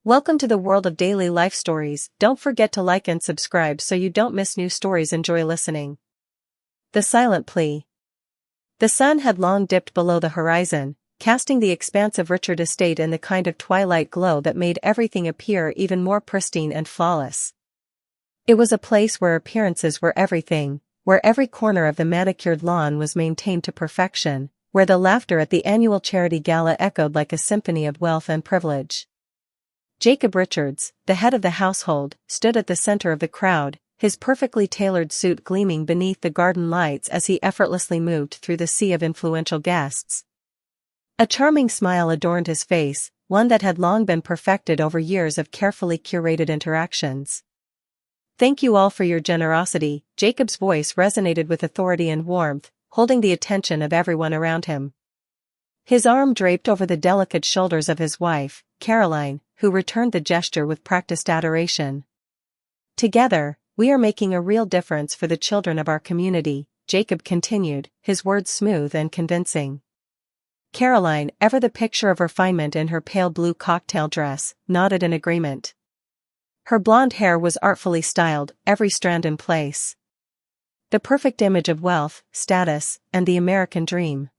Welcome to the world of daily life stories. Don't forget to like and subscribe so you don't miss new stories. Enjoy listening. The Silent Plea. The sun had long dipped below the horizon, casting the expanse of Richard Estate in the kind of twilight glow that made everything appear even more pristine and flawless. It was a place where appearances were everything, where every corner of the manicured lawn was maintained to perfection, where the laughter at the annual charity gala echoed like a symphony of wealth and privilege. Jacob Richards, the head of the household, stood at the center of the crowd, his perfectly tailored suit gleaming beneath the garden lights as he effortlessly moved through the sea of influential guests. A charming smile adorned his face, one that had long been perfected over years of carefully curated interactions. "Thank you all for your generosity," Jacob's voice resonated with authority and warmth, holding the attention of everyone around him. His arm draped over the delicate shoulders of his wife, Caroline, who returned the gesture with practiced adoration. "Together, we are making a real difference for the children of our community," Jacob continued, his words smooth and convincing. Caroline, ever the picture of refinement in her pale blue cocktail dress, nodded in agreement. Her blonde hair was artfully styled, every strand in place. The perfect image of wealth, status, and the American dream.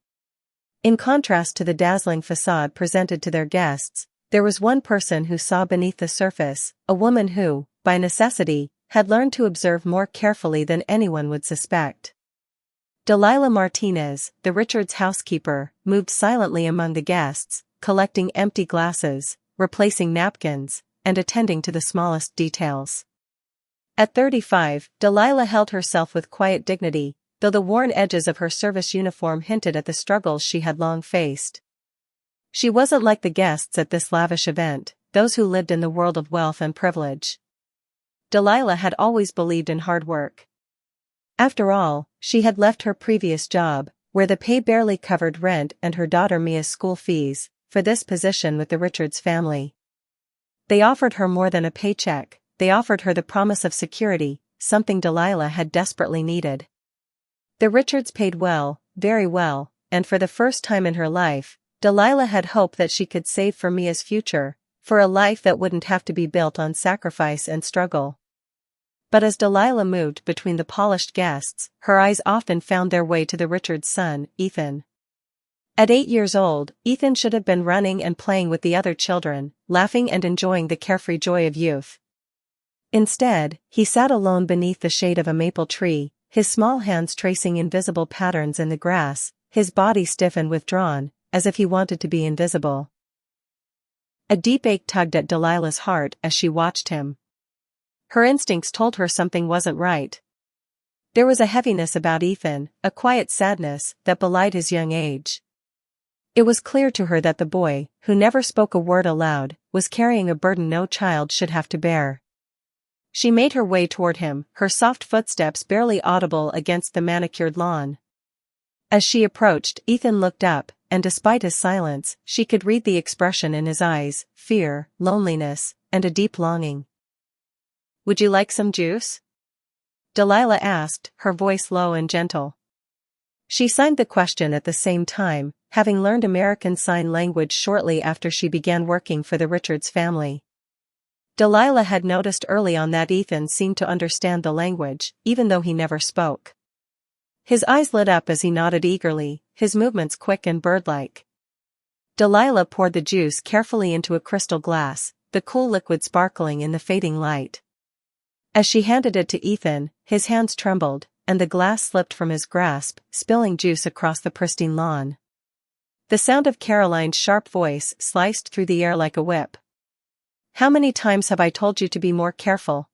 In contrast to the dazzling facade presented to their guests, there was one person who saw beneath the surface, a woman who, by necessity, had learned to observe more carefully than anyone would suspect. Delilah Martinez, the Richards housekeeper, moved silently among the guests, collecting empty glasses, replacing napkins, and attending to the smallest details. At 35, Delilah held herself with quiet dignity, though the worn edges of her service uniform hinted at the struggles she had long faced. She wasn't like the guests at this lavish event, those who lived in the world of wealth and privilege. Delilah had always believed in hard work. After all, she had left her previous job, where the pay barely covered rent and her daughter Mia's school fees, for this position with the Richards family. They offered her more than a paycheck, they offered her the promise of security, something Delilah had desperately needed. The Richards paid well, very well, and for the first time in her life, Delilah had hoped that she could save for Mia's future, for a life that wouldn't have to be built on sacrifice and struggle. But as Delilah moved between the polished guests, her eyes often found their way to the Richards' son, Ethan. At 8 years old, Ethan should have been running and playing with the other children, laughing and enjoying the carefree joy of youth. Instead, he sat alone beneath the shade of a maple tree, his small hands tracing invisible patterns in the grass, his body stiff and withdrawn, as if he wanted to be invisible. A deep ache tugged at Delilah's heart as she watched him. Her instincts told her something wasn't right. There was a heaviness about Ethan, a quiet sadness that belied his young age. It was clear to her that the boy, who never spoke a word aloud, was carrying a burden no child should have to bear. She made her way toward him, her soft footsteps barely audible against the manicured lawn. As she approached, Ethan looked up, and despite his silence, she could read the expression in his eyes: fear, loneliness, and a deep longing. "Would you like some juice?" Delilah asked, her voice low and gentle. She signed the question at the same time, having learned American Sign Language shortly after she began working for the Richards family. Delilah had noticed early on that Ethan seemed to understand the language, even though he never spoke. His eyes lit up as he nodded eagerly, his movements quick and bird-like. Delilah poured the juice carefully into a crystal glass, the cool liquid sparkling in the fading light. As she handed it to Ethan, his hands trembled, and the glass slipped from his grasp, spilling juice across the pristine lawn. The sound of Caroline's sharp voice sliced through the air like a whip. "How many times have I told you to be more careful?"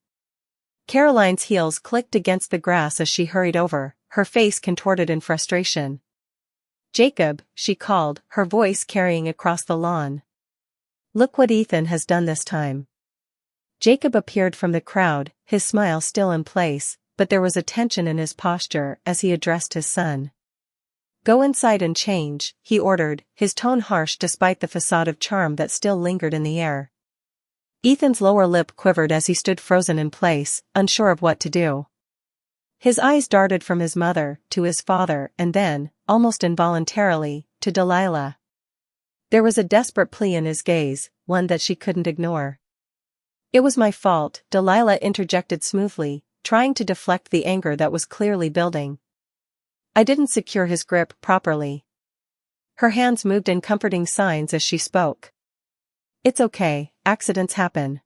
Caroline's heels clicked against the grass as she hurried over, her face contorted in frustration. "Jacob," she called, her voice carrying across the lawn. "Look what Ethan has done this time." Jacob appeared from the crowd, his smile still in place, but there was a tension in his posture as he addressed his son. "Go inside and change," he ordered, his tone harsh despite the facade of charm that still lingered in the air. Ethan's lower lip quivered as he stood frozen in place, unsure of what to do. His eyes darted from his mother, to his father, and then, almost involuntarily, to Delilah. There was a desperate plea in his gaze, one that she couldn't ignore. It was my fault, Delilah interjected smoothly, trying to deflect the anger that was clearly building. I didn't secure his grip properly. Her hands moved in comforting signs as she spoke. It's okay, accidents happen.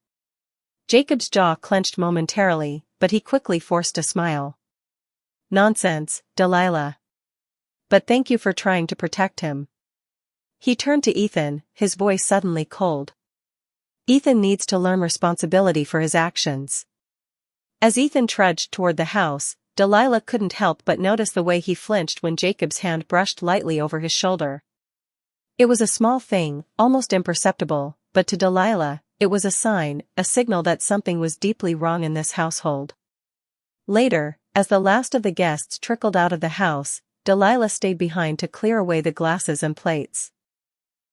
Jacob's jaw clenched momentarily, but he quickly forced a smile. Nonsense, Delilah. But thank you for trying to protect him. He turned to Ethan, his voice suddenly cold. Ethan needs to learn responsibility for his actions. As Ethan trudged toward the house, Delilah couldn't help but notice the way he flinched when Jacob's hand brushed lightly over his shoulder. It was a small thing, almost imperceptible, but to Delilah, it was a sign, a signal that something was deeply wrong in this household. Later, as the last of the guests trickled out of the house, Delilah stayed behind to clear away the glasses and plates.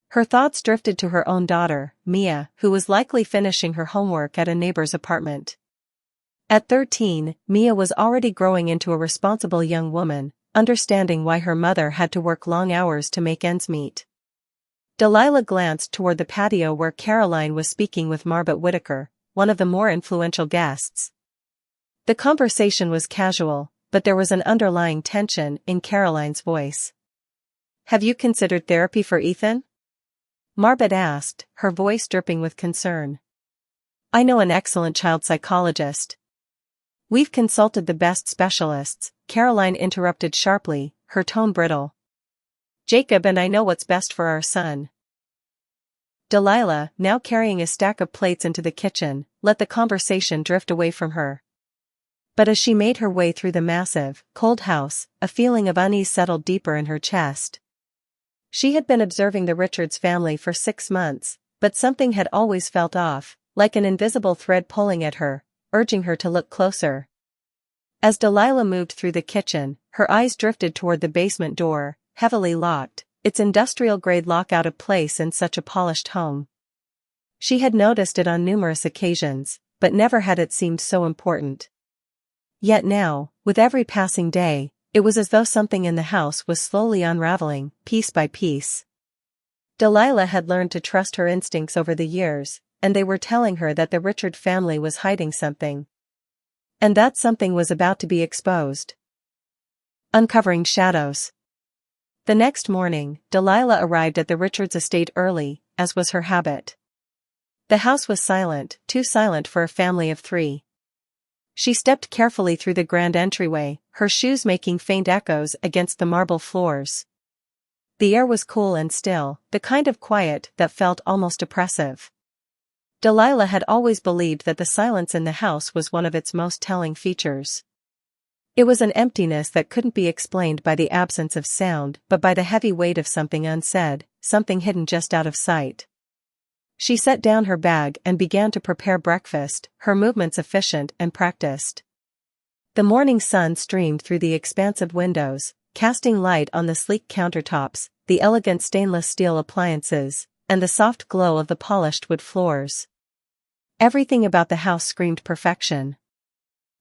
Her thoughts drifted to her own daughter, Mia, who was likely finishing her homework at a neighbor's apartment. At 13, Mia was already growing into a responsible young woman, understanding why her mother had to work long hours to make ends meet. Delilah glanced toward the patio where Caroline was speaking with Marbut Whitaker, one of the more influential guests. The conversation was casual, but there was an underlying tension in Caroline's voice. Have you considered therapy for Ethan? Marbut asked, her voice dripping with concern. I know an excellent child psychologist. We've consulted the best specialists, Caroline interrupted sharply, her tone brittle. Jacob and I know what's best for our son. Delilah, now carrying a stack of plates into the kitchen, let the conversation drift away from her. But as she made her way through the massive, cold house, a feeling of unease settled deeper in her chest. She had been observing the Richards family for 6 months, but something had always felt off, like an invisible thread pulling at her, urging her to look closer. As Delilah moved through the kitchen, her eyes drifted toward the basement door, heavily locked, its industrial-grade lock out of place in such a polished home. She had noticed it on numerous occasions, but never had it seemed so important. Yet now, with every passing day, it was as though something in the house was slowly unraveling, piece by piece. Delilah had learned to trust her instincts over the years, and they were telling her that the Richard family was hiding something. And that something was about to be exposed. Uncovering shadows. The next morning, Delilah arrived at the Richards estate early, as was her habit. The house was silent, too silent for a family of 3. She stepped carefully through the grand entryway, her shoes making faint echoes against the marble floors. The air was cool and still, the kind of quiet that felt almost oppressive. Delilah had always believed that the silence in the house was one of its most telling features. It was an emptiness that couldn't be explained by the absence of sound but by the heavy weight of something unsaid, something hidden just out of sight. She set down her bag and began to prepare breakfast, her movements efficient and practiced. The morning sun streamed through the expansive windows, casting light on the sleek countertops, the elegant stainless steel appliances, and the soft glow of the polished wood floors. Everything about the house screamed perfection.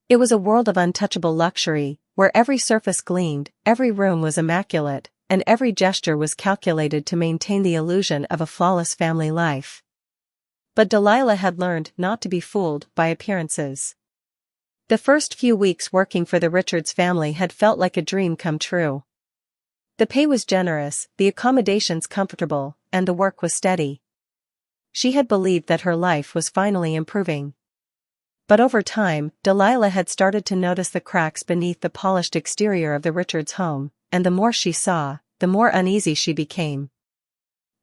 It was a world of untouchable luxury, where every surface gleamed, every room was immaculate, and every gesture was calculated to maintain the illusion of a flawless family life. But Delilah had learned not to be fooled by appearances. The first few weeks working for the Richards family had felt like a dream come true. The pay was generous, the accommodations comfortable, and the work was steady. She had believed that her life was finally improving. But over time, Delilah had started to notice the cracks beneath the polished exterior of the Richards home, and the more she saw, the more uneasy she became.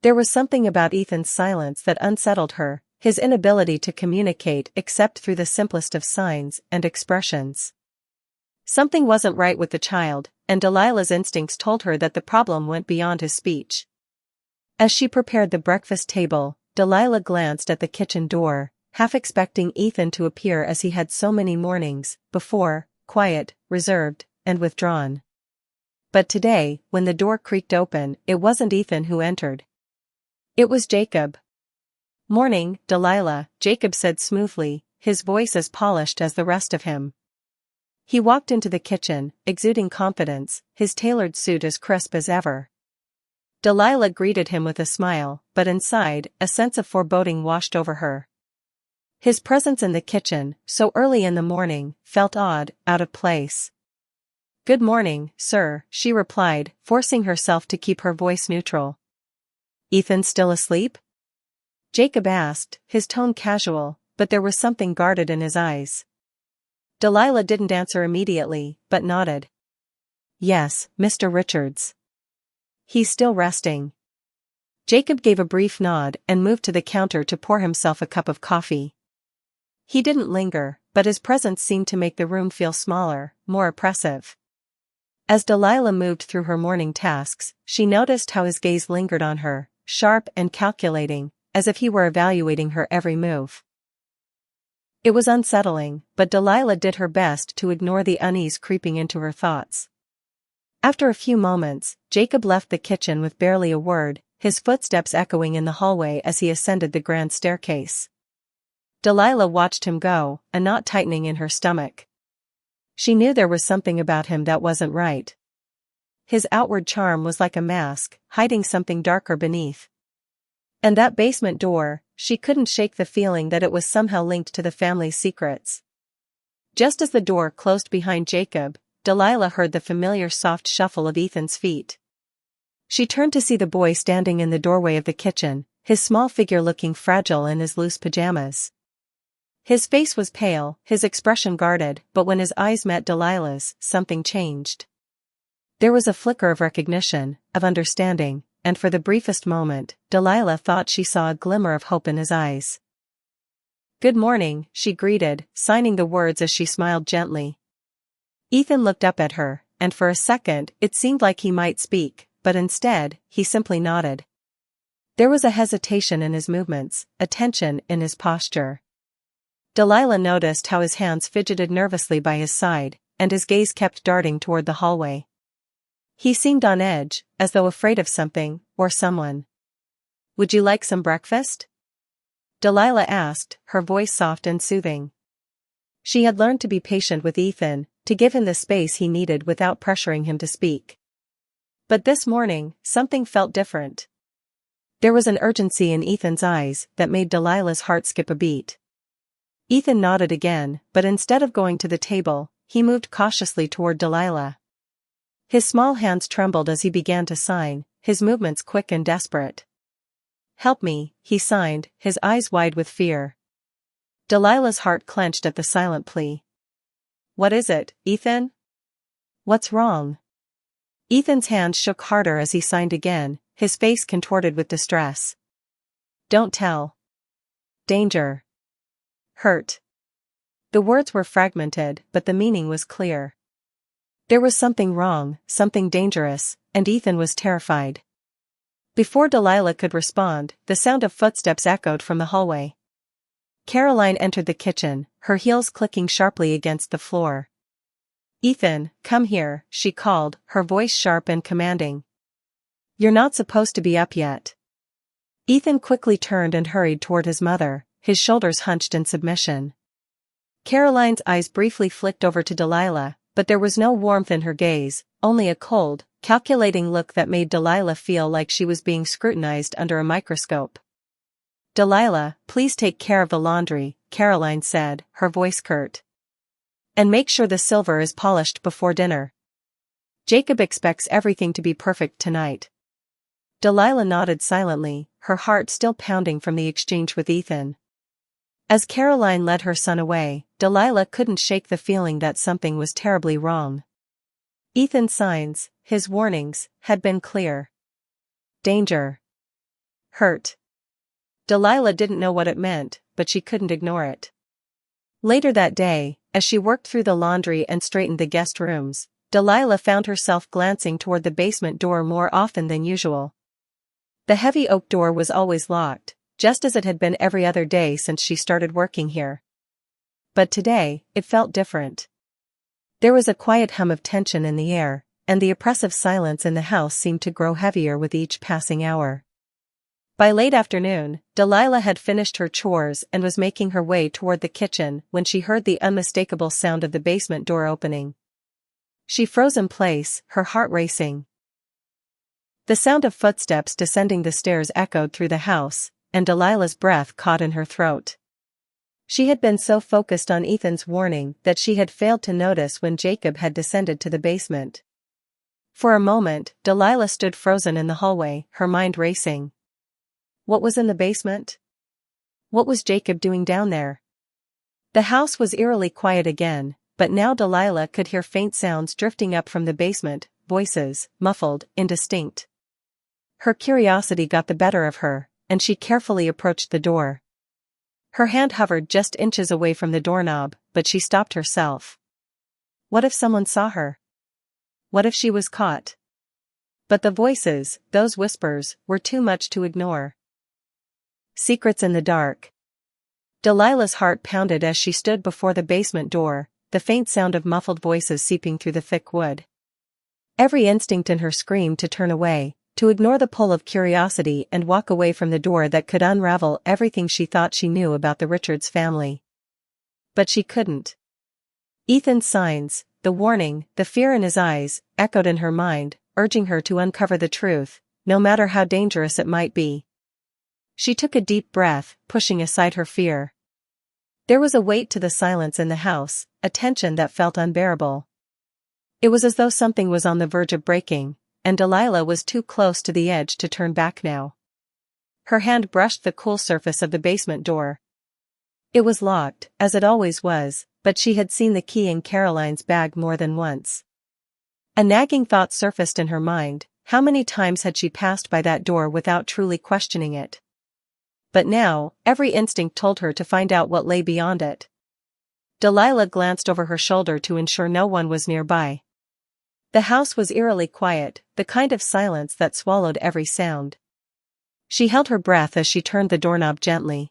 There was something about Ethan's silence that unsettled her, his inability to communicate except through the simplest of signs and expressions. Something wasn't right with the child, and Delilah's instincts told her that the problem went beyond his speech. As she prepared the breakfast table, Delilah glanced at the kitchen door, half expecting Ethan to appear as he had so many mornings before, quiet, reserved, and withdrawn. But today, when the door creaked open, it wasn't Ethan who entered. It was Jacob. "Morning, Delilah," Jacob said smoothly, his voice as polished as the rest of him. He walked into the kitchen, exuding confidence, his tailored suit as crisp as ever. Delilah greeted him with a smile, but inside, a sense of foreboding washed over her. His presence in the kitchen, so early in the morning, felt odd, out of place. "Good morning, sir," she replied, forcing herself to keep her voice neutral. "Ethan still asleep?" Jacob asked, his tone casual, but there was something guarded in his eyes. Delilah didn't answer immediately, but nodded. "Yes, Mr. Richards. He's still resting." Jacob gave a brief nod and moved to the counter to pour himself a cup of coffee. He didn't linger, but his presence seemed to make the room feel smaller, more oppressive. As Delilah moved through her morning tasks, she noticed how his gaze lingered on her, sharp and calculating, as if he were evaluating her every move. It was unsettling, but Delilah did her best to ignore the unease creeping into her thoughts. After a few moments, Jacob left the kitchen with barely a word, his footsteps echoing in the hallway as he ascended the grand staircase. Delilah watched him go, a knot tightening in her stomach. She knew there was something about him that wasn't right. His outward charm was like a mask, hiding something darker beneath. And that basement door, she couldn't shake the feeling that it was somehow linked to the family's secrets. Just as the door closed behind Jacob, Delilah heard the familiar soft shuffle of Ethan's feet. She turned to see the boy standing in the doorway of the kitchen, his small figure looking fragile in his loose pajamas. His face was pale, his expression guarded, but when his eyes met Delilah's, something changed. There was a flicker of recognition, of understanding, and for the briefest moment, Delilah thought she saw a glimmer of hope in his eyes. "Good morning," she greeted, signing the words as she smiled gently. Ethan looked up at her, and for a second it seemed like he might speak, but instead, he simply nodded. There was a hesitation in his movements, a tension in his posture. Delilah noticed how his hands fidgeted nervously by his side, and his gaze kept darting toward the hallway. He seemed on edge, as though afraid of something, or someone. "Would you like some breakfast?" Delilah asked, her voice soft and soothing. She had learned to be patient with Ethan, to give him the space he needed without pressuring him to speak. But this morning, something felt different. There was an urgency in Ethan's eyes that made Delilah's heart skip a beat. Ethan nodded again, but instead of going to the table, he moved cautiously toward Delilah. His small hands trembled as he began to sign, his movements quick and desperate. "Help me," he signed, his eyes wide with fear. Delilah's heart clenched at the silent plea. "What is it, Ethan? What's wrong?" Ethan's hands shook harder as he signed again, his face contorted with distress. "Don't tell. Danger. Hurt." The words were fragmented, but the meaning was clear. There was something wrong, something dangerous, and Ethan was terrified. Before Delilah could respond, the sound of footsteps echoed from the hallway. Caroline entered the kitchen, her heels clicking sharply against the floor. "Ethan, come here," she called, her voice sharp and commanding. "You're not supposed to be up yet." Ethan quickly turned and hurried toward his mother, his shoulders hunched in submission. Caroline's eyes briefly flicked over to Delilah, but there was no warmth in her gaze, only a cold, calculating look that made Delilah feel like she was being scrutinized under a microscope. "Delilah, please take care of the laundry," Caroline said, her voice curt. "And make sure the silver is polished before dinner. Jacob expects everything to be perfect tonight." Delilah nodded silently, her heart still pounding from the exchange with Ethan. As Caroline led her son away, Delilah couldn't shake the feeling that something was terribly wrong. Ethan's signs, his warnings, had been clear. Danger. Hurt. Delilah didn't know what it meant, but she couldn't ignore it. Later that day, as she worked through the laundry and straightened the guest rooms, Delilah found herself glancing toward the basement door more often than usual. The heavy oak door was always locked, just as it had been every other day since she started working here. But today, it felt different. There was a quiet hum of tension in the air, and the oppressive silence in the house seemed to grow heavier with each passing hour. By late afternoon, Delilah had finished her chores and was making her way toward the kitchen when she heard the unmistakable sound of the basement door opening. She froze in place, her heart racing. The sound of footsteps descending the stairs echoed through the house, and Delilah's breath caught in her throat. She had been so focused on Ethan's warning that she had failed to notice when Jacob had descended to the basement. For a moment, Delilah stood frozen in the hallway, her mind racing. What was in the basement? What was Jacob doing down there? The house was eerily quiet again, but now Delilah could hear faint sounds drifting up from the basement, voices, muffled, indistinct. Her curiosity got the better of her, and she carefully approached the door. Her hand hovered just inches away from the doorknob, but she stopped herself. What if someone saw her? What if she was caught? But the voices, those whispers, were too much to ignore. Secrets in the dark. Delilah's heart pounded as she stood before the basement door, the faint sound of muffled voices seeping through the thick wood. Every instinct in her screamed to turn away, to ignore the pull of curiosity and walk away from the door that could unravel everything she thought she knew about the Richards family. But she couldn't. Ethan's signs, the warning, the fear in his eyes, echoed in her mind, urging her to uncover the truth, no matter how dangerous it might be. She took a deep breath, pushing aside her fear. There was a weight to the silence in the house, a tension that felt unbearable. It was as though something was on the verge of breaking, and Delilah was too close to the edge to turn back now. Her hand brushed the cool surface of the basement door. It was locked, as it always was, but she had seen the key in Caroline's bag more than once. A nagging thought surfaced in her mind: how many times had she passed by that door without truly questioning it? But now, every instinct told her to find out what lay beyond it. Delilah glanced over her shoulder to ensure no one was nearby. The house was eerily quiet, the kind of silence that swallowed every sound. She held her breath as she turned the doorknob gently.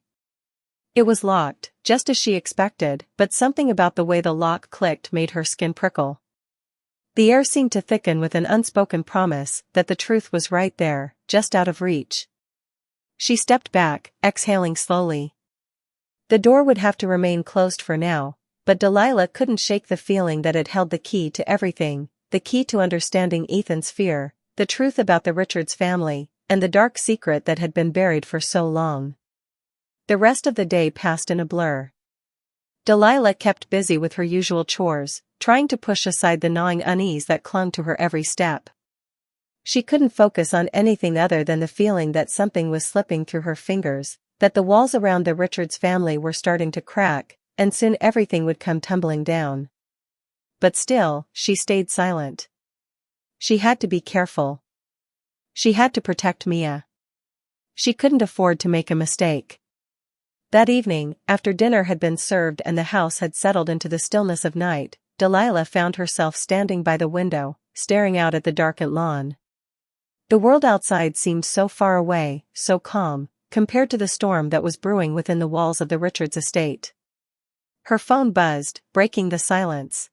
It was locked, just as she expected, but something about the way the lock clicked made her skin prickle. The air seemed to thicken with an unspoken promise that the truth was right there, just out of reach. She stepped back, exhaling slowly. The door would have to remain closed for now, but Delilah couldn't shake the feeling that it held the key to everything. The key to understanding Ethan's fear, the truth about the Richards family, and the dark secret that had been buried for so long. The rest of the day passed in a blur. Delilah kept busy with her usual chores, trying to push aside the gnawing unease that clung to her every step. She couldn't focus on anything other than the feeling that something was slipping through her fingers, that the walls around the Richards family were starting to crack, and soon everything would come tumbling down. But still, she stayed silent. She had to be careful. She had to protect Mia. She couldn't afford to make a mistake. That evening, after dinner had been served and the house had settled into the stillness of night, Delilah found herself standing by the window, staring out at the darkened lawn. The world outside seemed so far away, so calm, compared to the storm that was brewing within the walls of the Richards estate. Her phone buzzed, breaking the silence.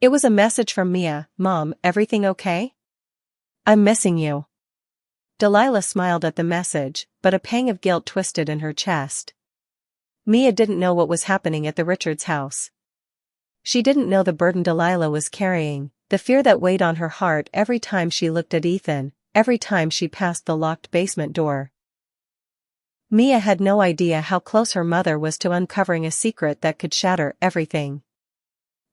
It was a message from Mia. "Mom, everything okay? I'm missing you." Delilah smiled at the message, but a pang of guilt twisted in her chest. Mia didn't know what was happening at the Richards house. She didn't know the burden Delilah was carrying, the fear that weighed on her heart every time she looked at Ethan, every time she passed the locked basement door. Mia had no idea how close her mother was to uncovering a secret that could shatter everything.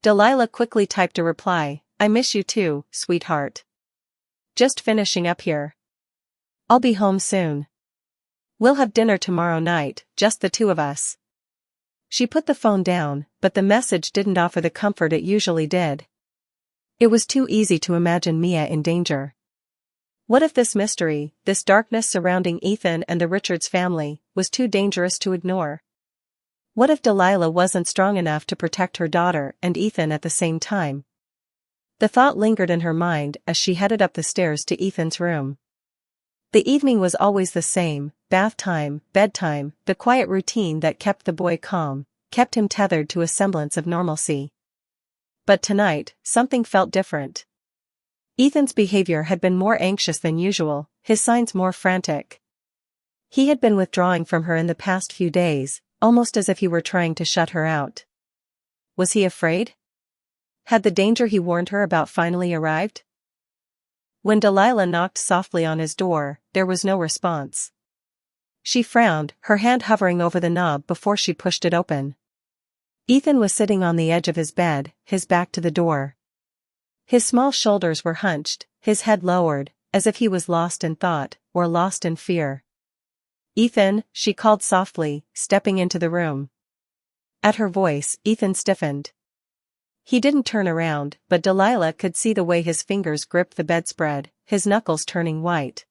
Delilah quickly typed a reply: "I miss you too, sweetheart. Just finishing up here. I'll be home soon. We'll have dinner tomorrow night, just the two of us." She put the phone down, but the message didn't offer the comfort it usually did. It was too easy to imagine Mia in danger. What if this mystery, this darkness surrounding Ethan and the Richards family, was too dangerous to ignore? What if Delilah wasn't strong enough to protect her daughter and Ethan at the same time? The thought lingered in her mind as she headed up the stairs to Ethan's room. The evening was always the same: bath time, bedtime, the quiet routine that kept the boy calm, kept him tethered to a semblance of normalcy. But tonight, something felt different. Ethan's behavior had been more anxious than usual, his signs more frantic. He had been withdrawing from her in the past few days, almost as if he were trying to shut her out. Was he afraid? Had the danger he warned her about finally arrived? When Delilah knocked softly on his door, there was no response. She frowned, her hand hovering over the knob before she pushed it open. Ethan was sitting on the edge of his bed, his back to the door. His small shoulders were hunched, his head lowered, as if he was lost in thought, or lost in fear. "Ethan," she called softly, stepping into the room. At her voice, Ethan stiffened. He didn't turn around, but Delilah could see the way his fingers gripped the bedspread, his knuckles turning white.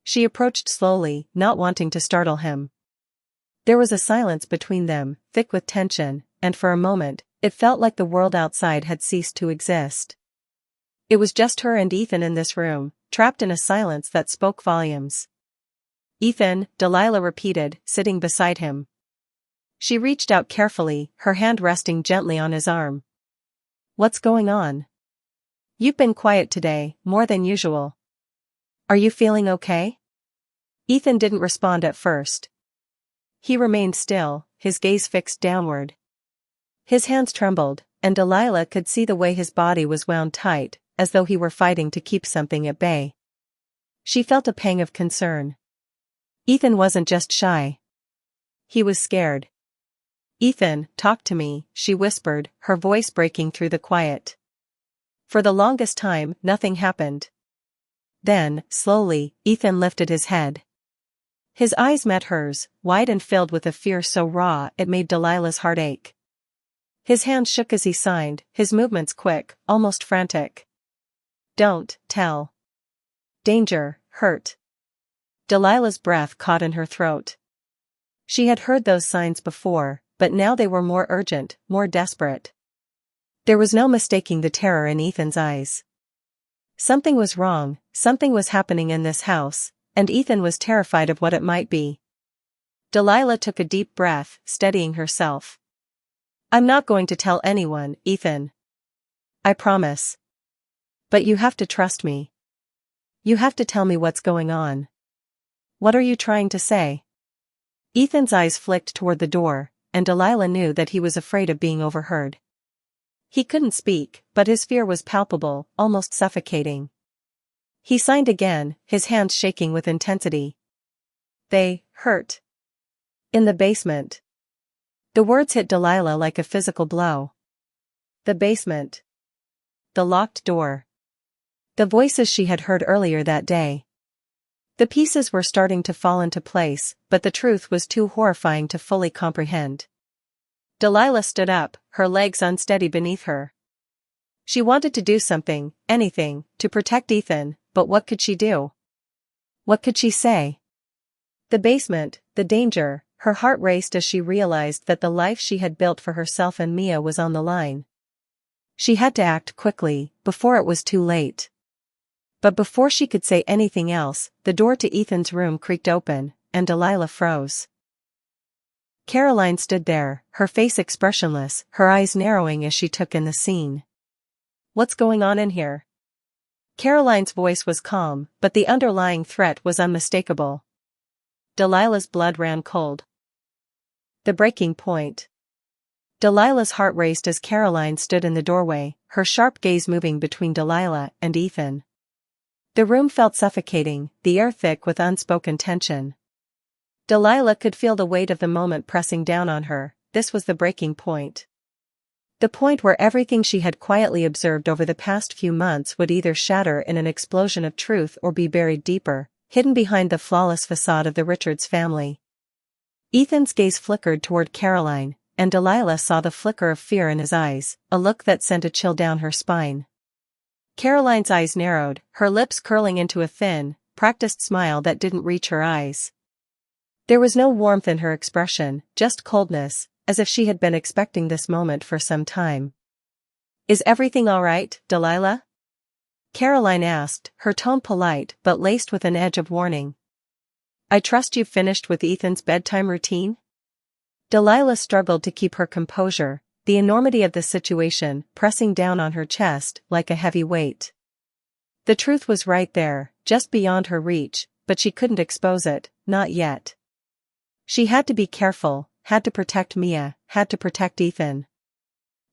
She approached slowly, not wanting to startle him. There was a silence between them, thick with tension, and for a moment, it felt like the world outside had ceased to exist. It was just her and Ethan in this room, trapped in a silence that spoke volumes. "Ethan," Delilah repeated, sitting beside him. She reached out carefully, her hand resting gently on his arm. "What's going on? You've been quiet today, more than usual. Are you feeling okay?" Ethan didn't respond at first. He remained still, his gaze fixed downward. His hands trembled, and Delilah could see the way his body was wound tight, as though he were fighting to keep something at bay. She felt a pang of concern. Ethan wasn't just shy. He was scared. "Ethan, talk to me," she whispered, her voice breaking through the quiet. For the longest time, nothing happened. Then, slowly, Ethan lifted his head. His eyes met hers, wide and filled with a fear so raw it made Delilah's heart ache. His hand shook as he signed, his movements quick, almost frantic. "Don't tell. Danger, hurt." Delilah's breath caught in her throat. She had heard those signs before, but now they were more urgent, more desperate. There was no mistaking the terror in Ethan's eyes. Something was wrong, something was happening in this house, and Ethan was terrified of what it might be. Delilah took a deep breath, steadying herself. "I'm not going to tell anyone, Ethan. I promise. But you have to trust me. You have to tell me what's going on. What are you trying to say?" Ethan's eyes flicked toward the door, and Delilah knew that he was afraid of being overheard. He couldn't speak, but his fear was palpable, almost suffocating. He signed again, his hands shaking with intensity. "They hurt. In the basement." The words hit Delilah like a physical blow. The basement. The locked door. The voices she had heard earlier that day. The pieces were starting to fall into place, but the truth was too horrifying to fully comprehend. Delilah stood up, her legs unsteady beneath her. She wanted to do something, anything, to protect Ethan, but what could she do? What could she say? The basement, the danger, her heart raced as she realized that the life she had built for herself and Mia was on the line. She had to act quickly, before it was too late. But before she could say anything else, the door to Ethan's room creaked open, and Delilah froze. Caroline stood there, her face expressionless, her eyes narrowing as she took in the scene. "What's going on in here?" Caroline's voice was calm, but the underlying threat was unmistakable. Delilah's blood ran cold. The breaking point. Delilah's heart raced as Caroline stood in the doorway, her sharp gaze moving between Delilah and Ethan. The room felt suffocating, the air thick with unspoken tension. Delilah could feel the weight of the moment pressing down on her. This was the breaking point. The point where everything she had quietly observed over the past few months would either shatter in an explosion of truth or be buried deeper, hidden behind the flawless facade of the Richards family. Ethan's gaze flickered toward Caroline, and Delilah saw the flicker of fear in his eyes, a look that sent a chill down her spine. Caroline's eyes narrowed, her lips curling into a thin, practiced smile that didn't reach her eyes. There was no warmth in her expression, just coldness, as if she had been expecting this moment for some time. "Is everything all right, Delilah?" Caroline asked, her tone polite but laced with an edge of warning. "I trust you've finished with Ethan's bedtime routine?" Delilah struggled to keep her composure, the enormity of the situation pressing down on her chest like a heavy weight. The truth was right there, just beyond her reach, but she couldn't expose it, not yet. She had to be careful, had to protect Mia, had to protect Ethan.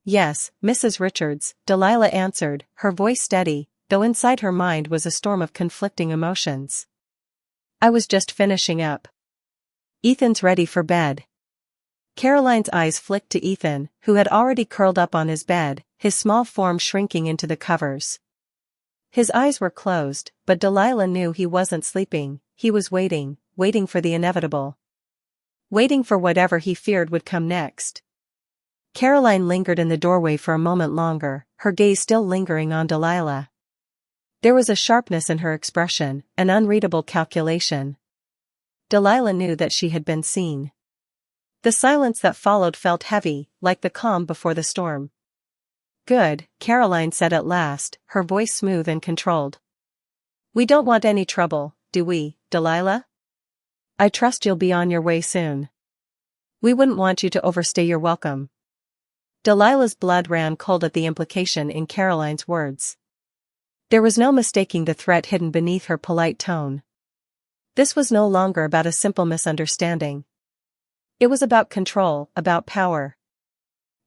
"Yes, Mrs. Richards," Delilah answered, her voice steady, though inside her mind was a storm of conflicting emotions. "I was just finishing up." Ethan's ready for bed. Caroline's eyes flicked to Ethan, who had already curled up on his bed, his small form shrinking into the covers. His eyes were closed, but Delilah knew he wasn't sleeping. He was waiting for the inevitable. Waiting for whatever he feared would come next. Caroline lingered in the doorway for a moment longer, her gaze still lingering on Delilah. There was a sharpness in her expression, an unreadable calculation. Delilah knew that she had been seen. The silence that followed felt heavy, like the calm before the storm. "Good," Caroline said at last, her voice smooth and controlled. "We don't want any trouble, do we, Delilah? I trust you'll be on your way soon. We wouldn't want you to overstay your welcome." Delilah's blood ran cold at the implication in Caroline's words. There was no mistaking the threat hidden beneath her polite tone. This was no longer about a simple misunderstanding. It was about control, about power.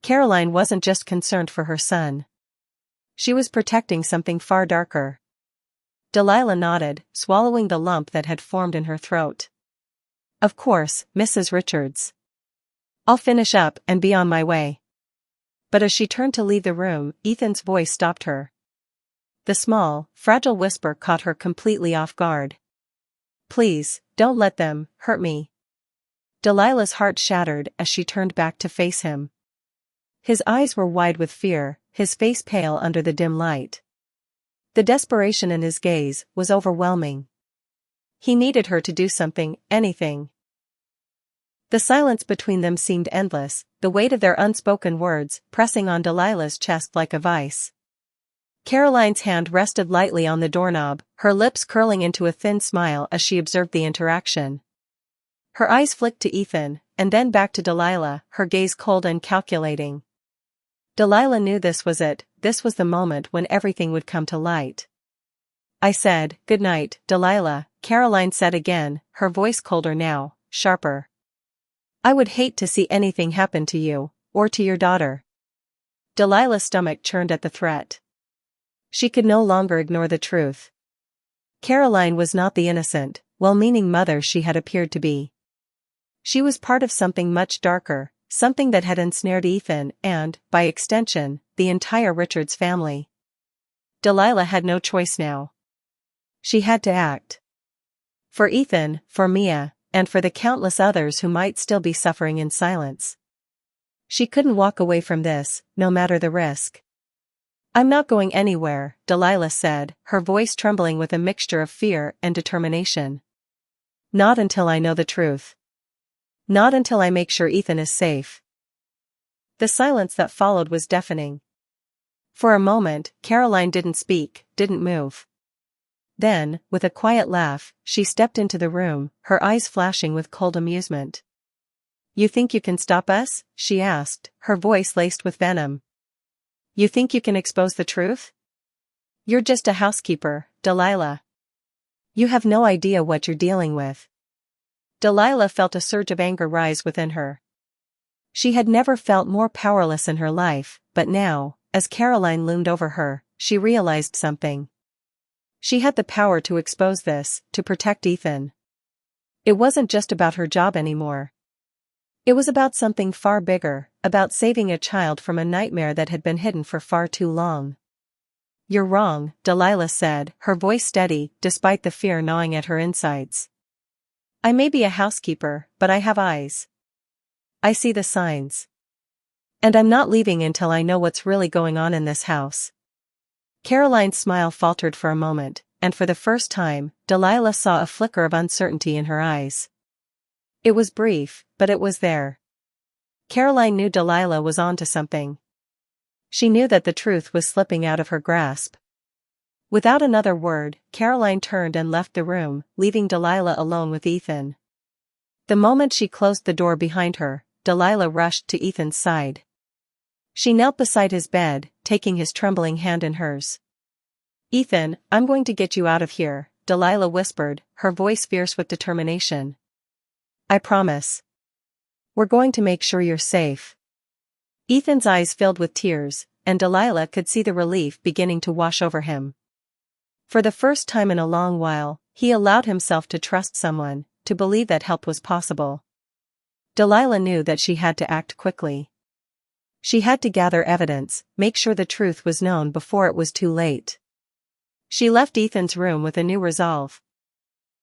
Caroline wasn't just concerned for her son. She was protecting something far darker. Delilah nodded, swallowing the lump that had formed in her throat. "Of course, Mrs. Richards. I'll finish up and be on my way." But as she turned to leave the room, Ethan's voice stopped her. The small, fragile whisper caught her completely off guard. "Please, don't let them hurt me." Delilah's heart shattered as she turned back to face him. His eyes were wide with fear, his face pale under the dim light. The desperation in his gaze was overwhelming. He needed her to do something, anything. The silence between them seemed endless, the weight of their unspoken words pressing on Delilah's chest like a vice. Caroline's hand rested lightly on the doorknob, her lips curling into a thin smile as she observed the interaction. Her eyes flicked to Ethan, and then back to Delilah, her gaze cold and calculating. Delilah knew this was it, this was the moment when everything would come to light. "I said, good night, Delilah," Caroline said again, her voice colder now, sharper. "I would hate to see anything happen to you, or to your daughter." Delilah's stomach churned at the threat. She could no longer ignore the truth. Caroline was not the innocent, well-meaning mother she had appeared to be. She was part of something much darker, something that had ensnared Ethan and, by extension, the entire Richards family. Delilah had no choice now. She had to act. For Ethan, for Mia, and for the countless others who might still be suffering in silence. She couldn't walk away from this, no matter the risk. "I'm not going anywhere," Delilah said, her voice trembling with a mixture of fear and determination. "Not until I know the truth. Not until I make sure Ethan is safe." The silence that followed was deafening. For a moment, Caroline didn't speak, didn't move. Then, with a quiet laugh, she stepped into the room, her eyes flashing with cold amusement. "You think you can stop us?" she asked, her voice laced with venom. "You think you can expose the truth? You're just a housekeeper, Delilah. You have no idea what you're dealing with." Delilah felt a surge of anger rise within her. She had never felt more powerless in her life, but now, as Caroline loomed over her, she realized something. She had the power to expose this, to protect Ethan. It wasn't just about her job anymore. It was about something far bigger, about saving a child from a nightmare that had been hidden for far too long. "You're wrong," Delilah said, her voice steady, despite the fear gnawing at her insides. "I may be a housekeeper, but I have eyes. I see the signs. And I'm not leaving until I know what's really going on in this house." Caroline's smile faltered for a moment, and for the first time, Delilah saw a flicker of uncertainty in her eyes. It was brief, but it was there. Caroline knew Delilah was onto something. She knew that the truth was slipping out of her grasp. Without another word, Caroline turned and left the room, leaving Delilah alone with Ethan. The moment she closed the door behind her, Delilah rushed to Ethan's side. She knelt beside his bed, taking his trembling hand in hers. "Ethan, I'm going to get you out of here," Delilah whispered, her voice fierce with determination. "I promise. We're going to make sure you're safe." Ethan's eyes filled with tears, and Delilah could see the relief beginning to wash over him. For the first time in a long while, he allowed himself to trust someone, to believe that help was possible. Delilah knew that she had to act quickly. She had to gather evidence, make sure the truth was known before it was too late. She left Ethan's room with a new resolve.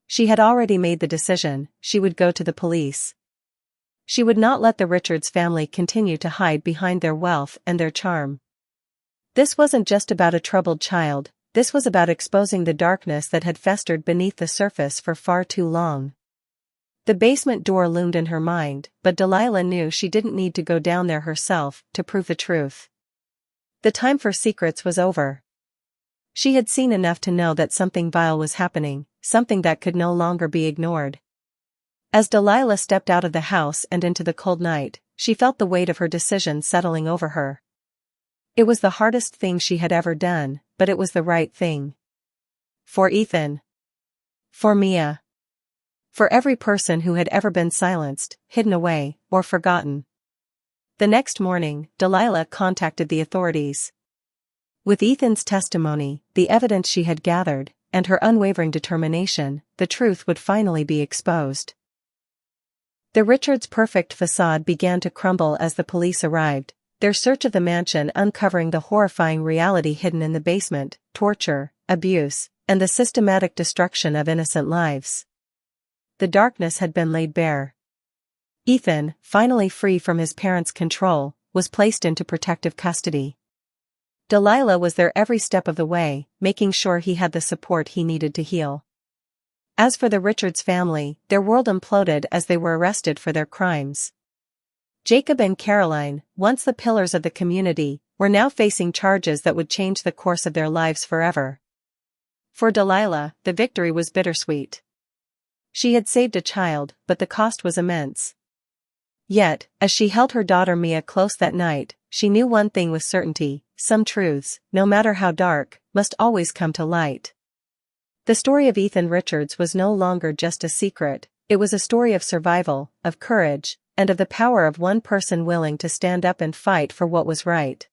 She had already made the decision, she would go to the police. She would not let the Richards family continue to hide behind their wealth and their charm. This wasn't just about a troubled child, this was about exposing the darkness that had festered beneath the surface for far too long. The basement door loomed in her mind, but Delilah knew she didn't need to go down there herself to prove the truth. The time for secrets was over. She had seen enough to know that something vile was happening, something that could no longer be ignored. As Delilah stepped out of the house and into the cold night, she felt the weight of her decision settling over her. It was the hardest thing she had ever done, but it was the right thing. For Ethan. For Mia. For every person who had ever been silenced, hidden away, or forgotten. The next morning, Delilah contacted the authorities. With Ethan's testimony, the evidence she had gathered, and her unwavering determination, the truth would finally be exposed. The Richards' perfect facade began to crumble as the police arrived, their search of the mansion uncovering the horrifying reality hidden in the basement: torture, abuse, and the systematic destruction of innocent lives. The darkness had been laid bare. Ethan, finally free from his parents' control, was placed into protective custody. Delilah was there every step of the way, making sure he had the support he needed to heal. As for the Richards family, their world imploded as they were arrested for their crimes. Jacob and Caroline, once the pillars of the community, were now facing charges that would change the course of their lives forever. For Delilah, the victory was bittersweet. She had saved a child, but the cost was immense. Yet, as she held her daughter Mia close that night, she knew one thing with certainty: some truths, no matter how dark, must always come to light. The story of Ethan Richards was no longer just a secret, it was a story of survival, of courage, and of the power of one person willing to stand up and fight for what was right.